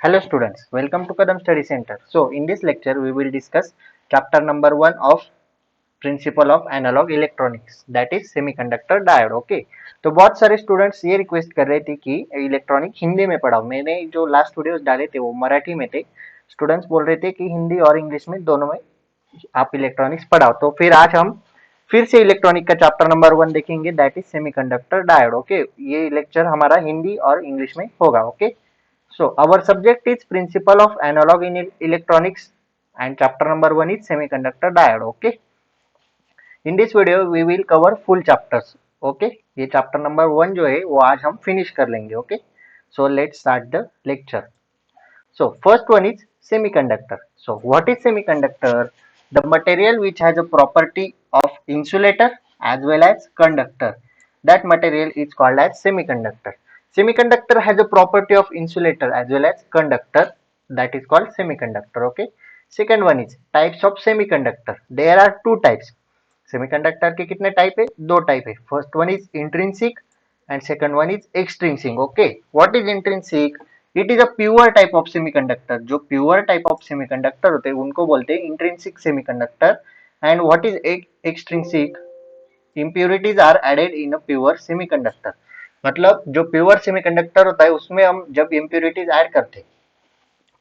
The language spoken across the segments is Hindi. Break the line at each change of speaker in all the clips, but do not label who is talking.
Hello students, welcome to Kadam Study Center. So in this lecture we will discuss chapter number 1 of Principle of Analog Electronics, that is Semiconductor Diode. Okay, तो बहुत सारे स्टूडेंट्स ये रिक्वेस्ट कर रहे थे कि इलेक्ट्रॉनिक हिंदी में पढ़ाओ। मैंने जो लास्ट वीडियोस डाले थे वो मराठी में थे। स्टूडेंट्स बोल रहे थे कि हिंदी और इंग्लिश में दोनों में आप इलेक्ट्रॉनिक्स पढ़ाओ। तो फिर आज हम फिर से इलेक्ट्रॉनिक का चैप्टर नंबर 1 देखेंगे, that is semiconductor diode. Okay, ये लेक्चर हमारा हिंदी और इंग्लिश में होगा। Okay, so our subject is principle of analog in electronics and chapter number 1 is semiconductor diode. Okay, in this video we will cover full chapters. Okay, ये chapter number 1 जो है वो आज हम finish कर लेंगे. Okay, so let's start the lecture. So first one is semiconductor. So what is semiconductor? The material which has a property of insulator as well as conductor. That material is called as semiconductor. Semiconductor has a property of insulator as well as conductor. That is called semiconductor. Okay. Second one is types of semiconductor. There are two types. Semiconductor के कितने टाइप है? दो टाइप है. First one is intrinsic and second one is extrinsic. Okay. What is intrinsic? It is a pure type of semiconductor. जो प्योर टाइप ऑफ सेमीकंडक्टर होते हैं उनको बोलते हैं intrinsic semiconductor. And what is extrinsic? Impurities are added in a pure semiconductor. मतलब जो प्योर सेमीकंडक्टर होता है उसमें हम जब इम्प्योरिटीज ऐड करते हैं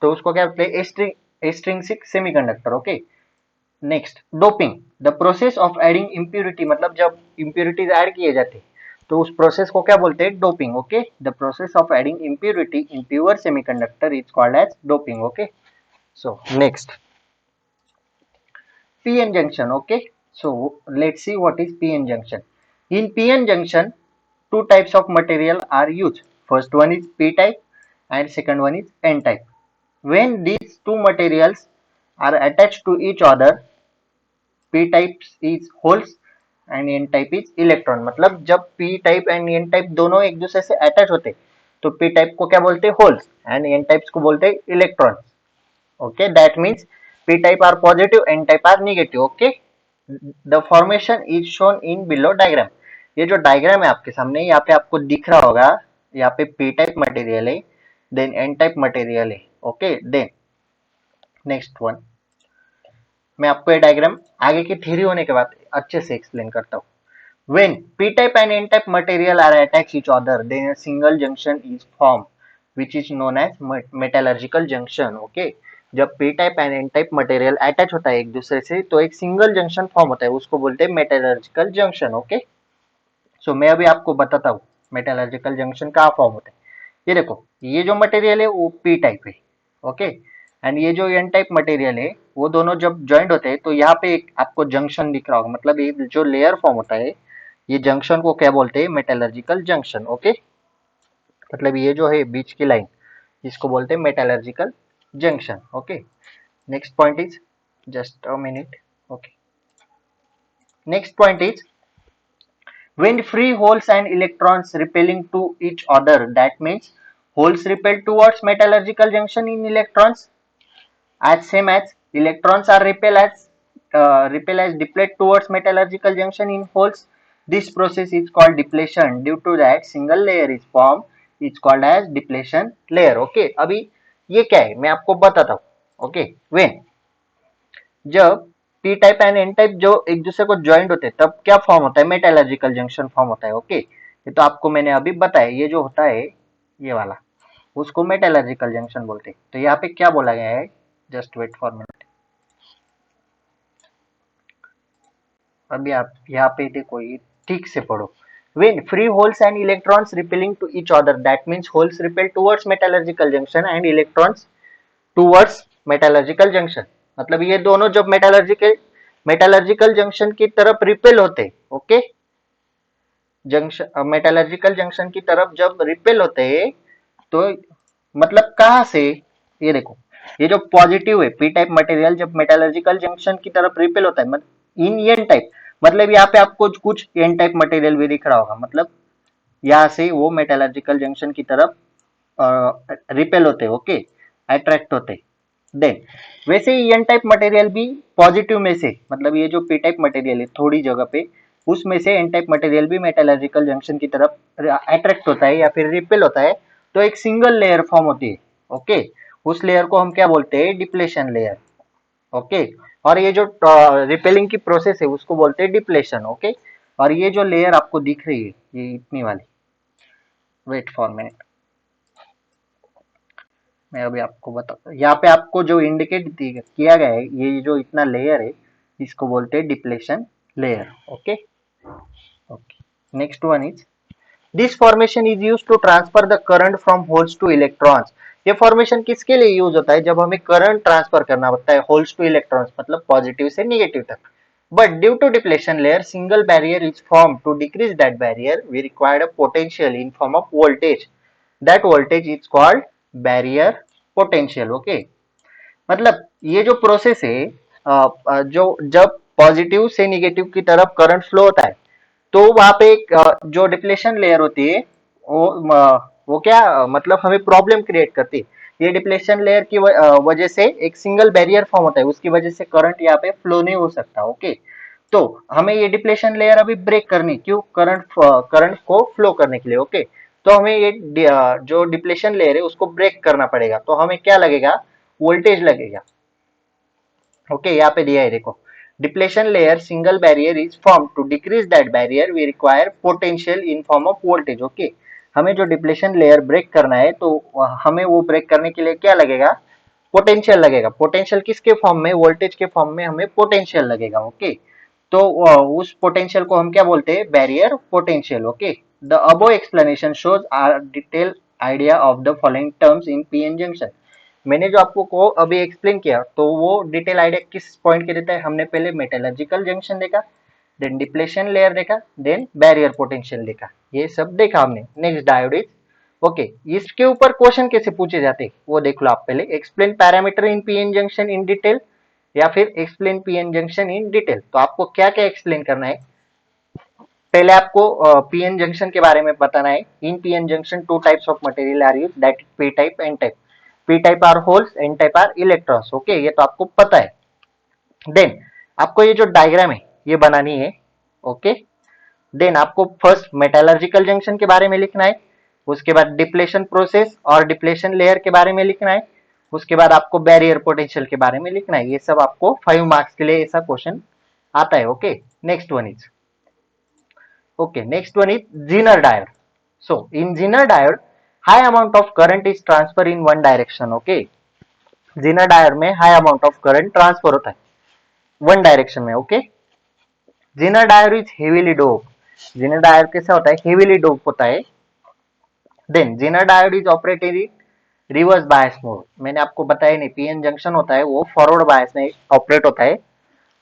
तो उसको क्या बोलते हैं? Extrinsic semiconductor. Okay, next doping, the process of adding impurity. मतलब जब इम्प्योरिटीज ऐड किए जाते तो उस प्रोसेस को क्या बोलते हैं? Doping. Okay, the process of adding impurity in pure semiconductor is called as doping. Okay, so next PN junction. Okay, so let's see what is PN junction. In PN junction, two types of material are used. First one is P type and second one is N type. When these two materials are attached to each other, P type is holes and N type is electron. मतलब जब P type and N type दोनों एक दूसरे से अटैच होते तो P type को क्या बोलते हैं? होल्स एंड N types को बोलते हैं electron. Okay, that means P type are positive, N type are negative. Okay, the formation is shown in below diagram. ये जो डायग्राम है आपके सामने यहाँ पे आपको दिख रहा होगा, यहाँ पे P टाइप मटेरियल है, देन N टाइप मटेरियल है. ओके, देन नेक्स्ट वन मैं आपको ये डायग्राम आगे की थ्योरी होने के बाद अच्छे से एक्सप्लेन करता हूँ. When P type and N type material are attached each other, then a single junction is formed, which is known as metallurgical junction. Okay, जब P type and N type material attach होता है एक दूसरे से तो एक सिंगल जंक्शन फॉर्म होता है, उसको बोलते हैं मेटलर्जिकल जंक्शन. ओके, सो मैं अभी आपको बताता हूँ मेटलर्जिकल जंक्शन कहाँ फॉर्म होता है. ये देखो, ये जो मटेरियल है वो P टाइप है. ओके, एंड ये जो N टाइप मटेरियल है वो दोनों जब ज्वाइंट होते हैं तो यहाँ पे एक आपको जंक्शन दिख रहा होगा. मतलब ये जो लेयर फॉर्म होता है ये जंक्शन को क्या बोलते हैं? Metallurgical junction. ओके, मतलब ये जो है बीच की लाइन इसको बोलते हैं metallurgical junction. Okay, next point is just a minute. Okay, next point is when free holes and electrons repelling to each other, that means holes repel towards metallurgical junction in electrons as same as electrons are repel as deflect towards metallurgical junction in holes. This process is called depletion. Due to that single layer is formed, it's called as depletion layer. Okay, अभी ये क्या है मैं आपको बताता हूँ. ओके, when जब P type and N type जो एक दूसरे को ज्वाइंट होते हैं तब क्या फॉर्म होता है? मेटलर्जिकल जंक्शन फॉर्म होता है. ओके, ये तो आपको मैंने अभी बताया. ये जो होता है ये वाला उसको मेटलर्जिकल जंक्शन बोलते हैं. तो यहाँ पे क्या बोला गया है? Just wait for minute. अभी आप यहाँ पे देखो, ये ठीक से पढ़ो. When free holes and electrons repelling to each other, that means holes repel towards metallurgical junction and electrons towards metallurgical junction. मतलब ये दोनों जब मेटलर्जिकल जंक्शन की तरफ रिपेल होते, ओके, जंक्शन मेटलर्जिकल जंक्शन की तरफ जब रिपेल होते हैं तो मतलब कहाँ से? ये देखो, ये जो पॉजिटिव है P टाइप मटेरियल जब मेटलर्जिकल जंक्शन की तरफ रिपेल होता है इन N टाइप, मतलब यहाँ पे आपको कुछ N टाइप मटेरियल भी दिख रहा होगा. मतलब यहाँ से वो मेटलर्जिकल जंक्शन की तरफ रिपेल होते, ओके, अट्रैक्ट होते. देन वैसे ही N टाइप मटेरियल भी पॉजिटिव में से, मतलब ये जो P टाइप मटेरियल है थोड़ी जगह पे उसमें से N टाइप मटेरियल भी मेटलर्जिकल जंक्शन की तरफ अट्रैक्ट होता है या फिर रिपेल होता है तो एक सिंगल लेयर फॉर्म होती है. ओके, उस लेयर को हम क्या बोलते हैं, डिप्लेशन लेयर। ओके, और ये जो रिपेलिंग की प्रोसेस है उसको बोलते हैं डिप्लेशन। ओके, और ये जो लेयर आपको दिख रही है ये इतनी वाली, वेट फॉर मिनट, मैं अभी आपको बताता हूँ। यहाँ पे आपको जो इंडिकेट किया गया है ये जो इतना लेयर है इसको बोलते हैं depletion layer. Okay okay, next one is this formation is use to transfer the current from holes to electrons. ये फॉर्मेशन किसके लिए यूज होता है, जब हमें करंट ट्रांसफर करना होता है होल्स टू इलेक्ट्रॉन्स, मतलब पॉजिटिव से निगेटिव तक। But due to depletion layer single barrier is form, to decrease that barrier we required a potential in form of voltage, that voltage is called barrier potential. Okay, मतलब ये जो प्रोसेस है जो जब पॉजिटिव से निगेटिव की तरफ करंट फ्लो होता है तो वहां पे एक जो डिप्लेशन लेयर होती है वो क्या मतलब हमें प्रॉब्लम क्रिएट करती है। ये डिप्लेशन लेयर की वजह से एक सिंगल बैरियर फॉर्म होता है, उसकी वजह से करंट यहाँ पे फ्लो नहीं हो सकता। ओके, तो हमें ये डिप्लेशन लेयर अभी ब्रेक करनी, क्यों, करंट करंट को फ्लो करने के लिए। ओके, तो हमें ये जो डिप्लेशन लेयर है उसको ब्रेक करना पड़ेगा, तो हमें क्या लगेगा, वोल्टेज लगेगा। ओके, यहाँ पे दिया है देखो, depletion layer single barrier is form, to decrease that barrier we require potential in form of voltage. Okay, हमें जो डिप्लेशन लेयर ब्रेक करना है तो हमें वो ब्रेक करने के लिए क्या लगेगा, पोटेंशियल लगेगा। पोटेंशियल किसके फॉर्म में, वोल्टेज के फॉर्म में हमें पोटेंशियल लगेगा। ओके, तो उस पोटेंशियल को हम क्या बोलते हैं, barrier potential. Okay, the above explanation shows are detail idea of the following terms in PN junction. मैंने जो आपको को अभी एक्सप्लेन किया तो वो डिटेल आइडिया किस पॉइंट के देता है, हमने पहले मेटलर्जिकल जंक्शन देखा, देन डिप्लेशन लेयर देखा, देन बैरियर पोटेंशियल देखा, ये सब देखा हमने। नेक्स्ट डायोड इज, ओके, इसके ऊपर क्वेश्चन कैसे पूछे जाते हैं वो देख लो आप पहले। Explain parameter in PN junction in detail, या फिर explain PN junction in detail. तो आपको क्या क्या एक्सप्लेन करना है, पहले आपको पीएन जंक्शन के बारे में बताना है। In PN junction two types of material are used, that P type N type. P type are holes, N type are electrons. Okay, ये तो आपको पता है। देन आपको ये जो डायग्राम है ये बनानी है। ओके, देन आपको फर्स्ट मेटलर्जिकल जंक्शन के बारे में लिखना है, उसके बाद डिप्लेशन प्रोसेस और डिप्लेशन लेयर के बारे में लिखना है, उसके बाद आपको बैरियर पोटेंशियल के बारे में लिखना है। ये सब आपको 5 मार्क्स के लिए ऐसा क्वेश्चन आता है। Okay, next one is, okay, next one is Zener diode. So in Zener diode high amount of current is transfer in one direction. Okay, Zener diode में high amount of current transfer होता है one direction में। okay, Zener diode is heavily doped. Zener diode कैसा होता है, heavily doped होता है। then Zener diode is operated in reverse bias mode. मैंने आपको बताया नहीं, पीएन जंक्शन होता है वो फॉरवर्ड बायस में ऑपरेट होता है,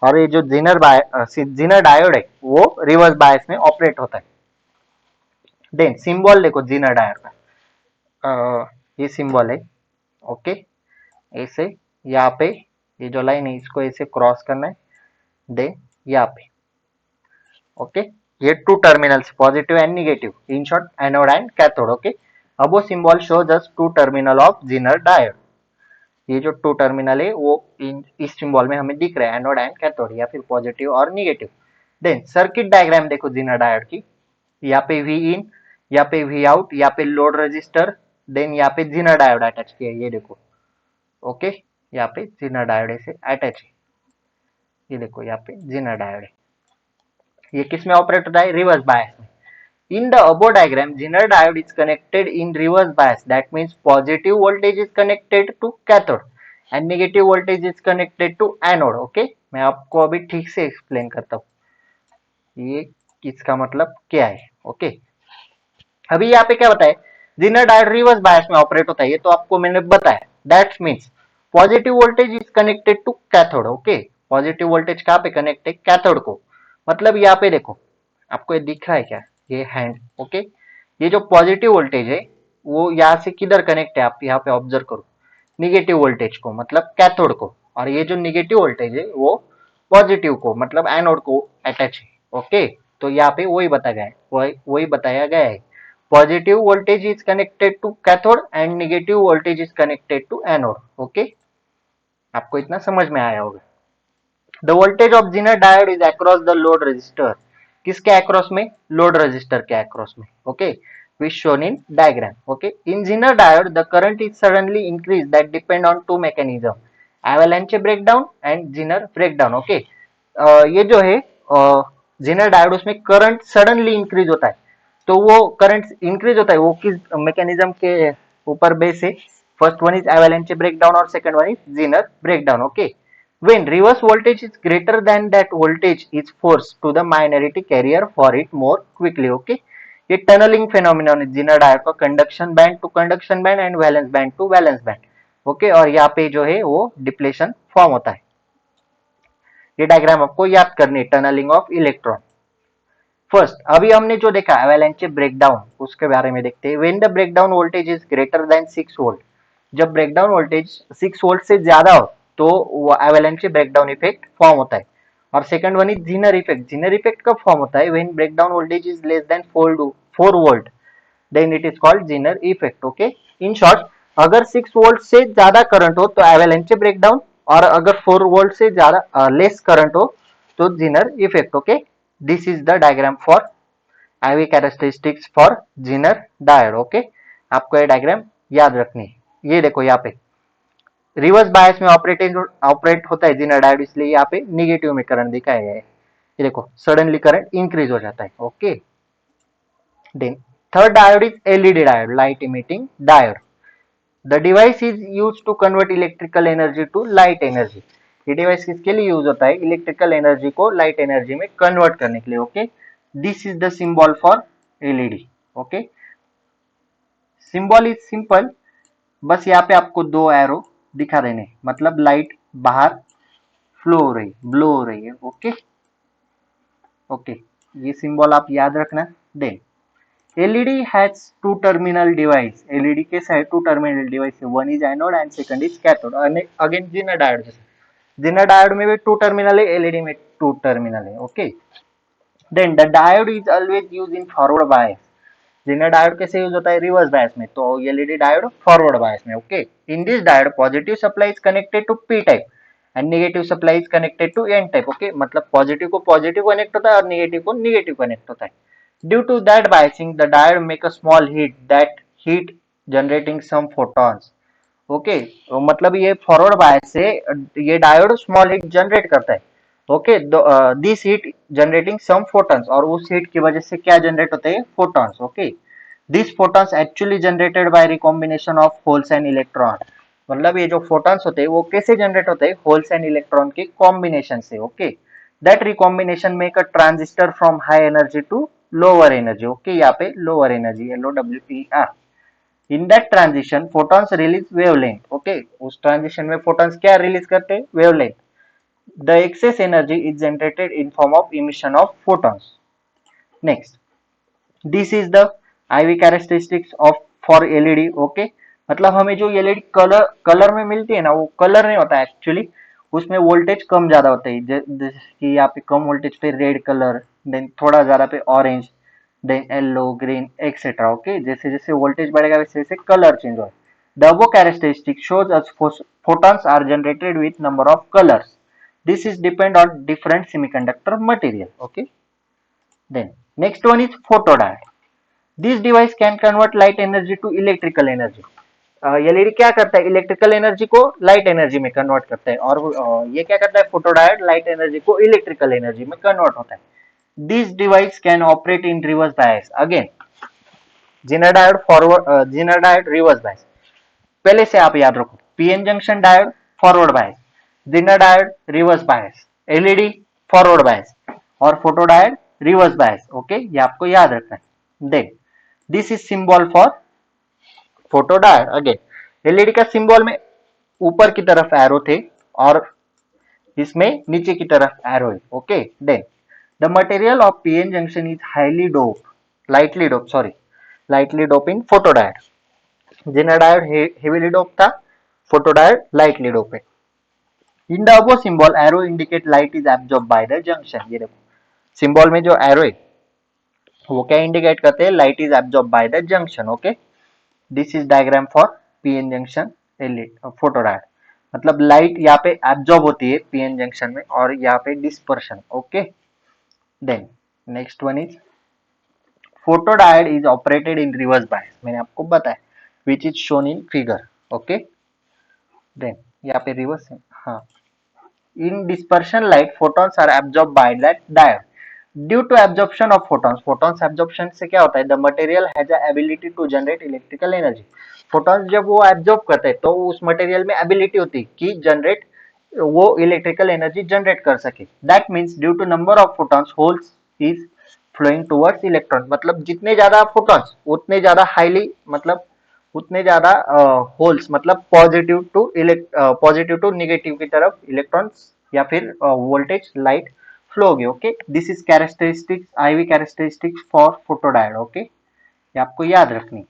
और ये जो जीनर डायोड है वो रिवर्स बायस में ऑपरेट होता है। देन सिंबल देखो जीनर डायोड का, ये सिंबल है। ओके, ऐसे यहाँ पे ये जो लाइन है इसको ऐसे क्रॉस करना है, देन यहाँ पे। ओके, ये two terminals positive and negative, in short anode and cathode. Okay, अब वो symbol shows us two terminal of Zener diode. ये जो टू टर्मिनल है वो इस सिंबल में हमें दिख रहा है, एनोड एंड कैथोड, या फिर पॉजिटिव और निगेटिव। देन सर्किट डायग्राम देखो जीनर डायोड की, यहाँ पे वी इन, यहाँ पे वी आउट, यहाँ पे लोड रजिस्टर, देन यहाँ पे जीनर डायोड अटैच किया है, ये देखो। ओके, यहाँ पे जीनर डायोड ऐसे अटैच है, ये देखो यहाँ पे जीनर डायोड है। ये किस में ऑपरेट होता है, रिवर्स बायस में। In the above diagram, Zener diode is connected in reverse bias. That means positive voltage is connected to cathode and negative voltage is connected to anode. Okay, मैं आपको अभी ठीक से एक्सप्लेन करता हूँ ये इसका मतलब क्या है। ओके, अभी यहाँ पे क्या बताए, Zener diode रिवर्स बायस में ऑपरेट होता है, ये तो आपको मैंने बताया। That means positive voltage is connected to cathode. Okay, positive voltage कहाँ पे कनेक्ट है, कैथोड को। मतलब यहाँ पे देखो, आपको ये दिख रहा है क्या, ये हैंड। ओके, ये जो पॉजिटिव वोल्टेज है वो यहाँ से किधर कनेक्ट है, आप यहाँ पे ऑब्जर्व करो, निगेटिव वोल्टेज को, मतलब कैथोड को। और ये जो निगेटिव वोल्टेज है वो पॉजिटिव को, मतलब एनोड को अटैच है। ओके, तो यहाँ पे वही बताया गया है, वही बताया गया है, positive voltage is connected to cathode and negative voltage is connected to anode. Okay, आपको इतना समझ में आया होगा। The voltage of Zener diode is across the load resistor, किसके अक्रॉस में, लोड रजिस्टर के अक्रॉस में। Okay, which shown in diagram. Okay, in Zener diode the current is suddenly increased that depend on two mechanism, avalanche breakdown and Zener breakdown. Okay, ये जो है Zener diode उसमें करंट सडनली इंक्रीज होता है, तो वो करंट इंक्रीज होता है वो किस मैकेनिज्म के ऊपर बेस है? First one is avalanche breakdown और second one is Zener breakdown. Okay, when reverse voltage is greater than that voltage is forced to the minority carrier for it more quickly. Okay, ये टनलिंग फेनोमेनन है Zener डायोड का, conduction band to conduction band and valence band to valence band. Okay, और यहाँ पे जो है वो डिप्लेशन फॉर्म होता है. ये डायग्राम आपको याद करनी है, टनलिंग ऑफ इलेक्ट्रॉन. फर्स्ट अभी हमने जो देखा एवेलेंच ब्रेकडाउन, उसके बारे में देखते हैं. When the breakdown voltage is greater than 6 volt, जब ब्रेकडाउन वोल्टेज 6 वोल्ट से ज्यादा हो तो वो एवेलेंच ब्रेकडाउन इफेक्ट फॉर्म होता है. और second one is Zener effect. Zener effect कब फॉर्म होता है? When breakdown voltage is less than 4 volt, then it is called Zener effect. Okay, in short अगर 6 वोल्ट से ज्यादा करंट हो तो एवेलेंच ब्रेकडाउन, और अगर 4 वोल्ट से ज्यादा लेस करंट हो तो Zener effect. Okay, this is the diagram for IV characteristics for Zener diode. Okay, आपको ये डायग्राम याद रखनी है. ये देखो यहाँ पे रिवर्स बायस में ऑपरेट होता है जीनर डायोड, इसलिए यहाँ पे निगेटिव में करंट दिखाया गया है. ये देखो सडनली करंट इंक्रीज हो जाता है. Okay, then third diode is LED diode, light emitting diode. The device is use to convert electrical energy to light energy. ये डिवाइस किसके लिए यूज होता है? इलेक्ट्रिकल एनर्जी को लाइट एनर्जी में कन्वर्ट करने के लिए. Okay, this is the symbol for LED. Okay, symbol is simple, बस यहाँ पे आपको दो एरो दिखा देने, मतलब लाइट बाहर फ्लो हो रही, ब्लो हो रही है. ओके ओके, ये सिंबल आप याद रखना. Then LED has two terminal device. LED के साइड टू टर्मिनल डिवाइस है, one is anode and second is cathode. Again Zener diode, Zener diode में भी टू टर्मिनल है, एलईडी में टू टर्मिनल है. Okay, then the diode is always use in forward bias. Zener diode कैसे यूज होता है? रिवर्स बायस में. तो एलईडी डायोड फॉरवर्ड बायस में. Okay, in this diode positive supply is connected to P type and negative supply is connected to N type. Okay, मतलब पॉजिटिव को पॉजिटिव कनेक्ट होता है और नेगेटिव को नेगेटिव कनेक्ट होता है. Due to that biasing the diode make a small heat, that heat generating some photons. Okay, तो मतलब ये फॉरवर्ड बायस से ये डायोड स्मॉल हीट जनरेट करता है. Okay, this heat generating some photons, और उस हीट की वजह से क्या जनरेट होते हैं? Photons. Okay, this photons actually generated by recombination of holes and electron. मतलब ये जो फोटॉन्स होते हैं वो कैसे जनरेट होते हैं? होल्स एंड इलेक्ट्रॉन के कॉम्बिनेशन से. Okay, that recombination make a transistor from high energy to lower energy. Okay, यहाँ पे lower energy, LOWER. In that transition photons release wavelength. Okay, उस ट्रांजिशन में फोटॉन्स क्या रिलीज करते हैं? Wavelength. The excess energy is generated in form of emission of photons. Next, this is the IV characteristics of for LED. Okay, मतलब हमें जो एलईडी कलर कलर में मिलती है ना, वो कलर नहीं होता एक्चुअली, उसमें वोल्टेज कम ज्यादा होता है. जैसे कि यहाँ पे कम वोल्टेज पे रेड कलर, देन थोड़ा ज्यादा पे orange, then yellow, green etcetera. Okay, जैसे जैसे वोल्टेज बढ़ेगा वैसे वैसे कलर चेंज होगा. The above characteristic shows us photons are generated with number of colors. This is depend on different semiconductor material. Okay, then next one is photodiode. This device can convert light energy to electrical energy. LED क्या करता है? इलेक्ट्रिकल एनर्जी को लाइट एनर्जी में कन्वर्ट करता है. और ये क्या करता है? फोटोडायोड लाइट एनर्जी को इलेक्ट्रिकल एनर्जी में कन्वर्ट होता है. This device can operate in reverse bias. Again Zener diode forward, Zener diode reverse bias. पहले से आप याद रखो, PN junction diode forward bias, Zener diode reverse bias, LED forward bias और फोटोडायोड रिवर्स बायस. ओके, ये आपको याद रखना है. Then this is symbol for photodiode. Again LED का सिंबल में ऊपर की तरफ एरो थे और इसमें नीचे की तरफ एरो है. Okay, then the material of PN junction is highly dope, lightly dope in photodiode. Zener diode heavily dope था, फोटोडायोड लाइटली डोप है. In the above symbol arrow indicate light is absorb by the junction. ये देखो सिंबल में जो एरो है वो क्या इंडिकेट करते हैं? Light is absorb by the junction. Okay, this is diagram for PN junction photodiode. मतलब लाइट यहाँ पे एब्जॉर्ब होती है पीएन जंक्शन में और यहाँ पे dispersion. Okay, then next one is photodiode is operated in reverse bias, मैंने आपको बताया, which is shown in figure. Okay, then यहाँ पे reverse है, हाँ. In dispersion light, photons are absorbed by that diode. Due to absorption of photons, photons absorption से क्या होता है, the material has the ability to generate electrical energy. photons जब वो absorb करते हैं तो उस material में ability होती है कि generate वो electrical energy generate कर सके. That means due to number of photons, holes is flowing towards electron. मतलब जितने ज्यादा photons उतने ज्यादा highly, मतलब उतने ज्यादा होल्स, मतलब पॉजिटिव टू निगेटिव की तरफ इलेक्ट्रॉन्स या फिर वोल्टेज लाइट फ्लो होगी. Okay, this is characteristics, IV characteristics for photodiode. Okay, ये आपको याद रखनी.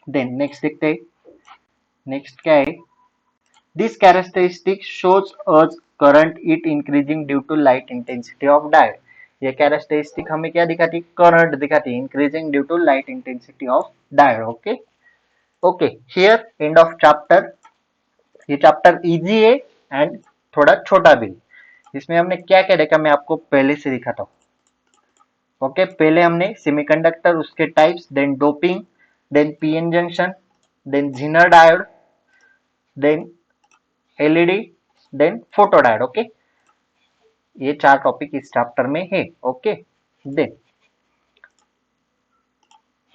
देन नेक्स्ट देखते हैं. नेक्स्ट क्या है, this characteristic shows us current it increasing due to light intensity of diode. ये कैरेक्टरिस्टिक हमें क्या दिखाती, करंट दिखाती, increasing due to light intensity of diode. Okay, okay, here end of chapter. ये चैप्टर इजी है एंड थोड़ा छोटा भी. इसमें हमने क्या क्या देखा मैं आपको पहले से दिखाता हूँ. ओके, पहले हमने सेमीकंडक्टर, उसके types, then doping, then PN junction, then Zener diode, then LED, then photodiode. Okay, ये 4 टॉपिक इस चैप्टर में है. ओके, देन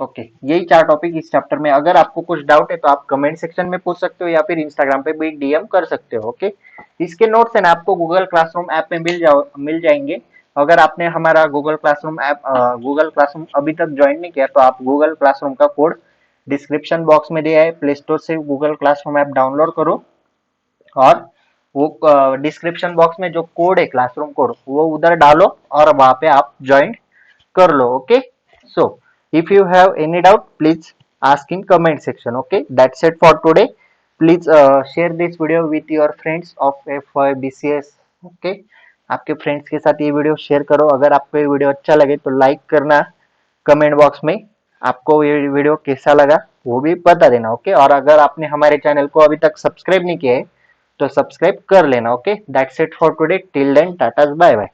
ओके, यही 4 टॉपिक इस चैप्टर में. अगर आपको कुछ डाउट है तो आप कमेंट सेक्शन में पूछ सकते हो या फिर इंस्टाग्राम पे भी डीएम कर सकते हो. ओके, इसके नोट्स है ना आपको गूगल क्लासरूम ऐप में मिल जाएंगे. अगर आपने हमारा Google classroom app, Google classroom अभी तक ज्वाइन नहीं किया तो आप गूगल क्लासरूम का कोड डिस्क्रिप्शन बॉक्स में दिया है, प्ले स्टोर से गूगल क्लासरूम ऐप डाउनलोड करो और वो डिस्क्रिप्शन बॉक्स में जो कोड है, क्लासरूम कोड, वो उधर डालो और वहां पे आप ज्वाइन कर लो. Okay, so if you have any doubt, please ask in comment section. Okay, that's it for today. Please share this video with your friends of FYBCS. Okay, आपके फ्रेंड्स के साथ ये वीडियो शेयर करो. अगर आपको ये वीडियो अच्छा लगे तो लाइक करना. कमेंट बॉक्स में आपको ये वीडियो कैसा लगा वो भी बता देना. ओके, और अगर आपने हमारे चैनल को अभी तक सब्सक्राइब नहीं किया है तो सब्सक्राइब कर लेना. Okay, that's it for today. Till then, tata, bye bye.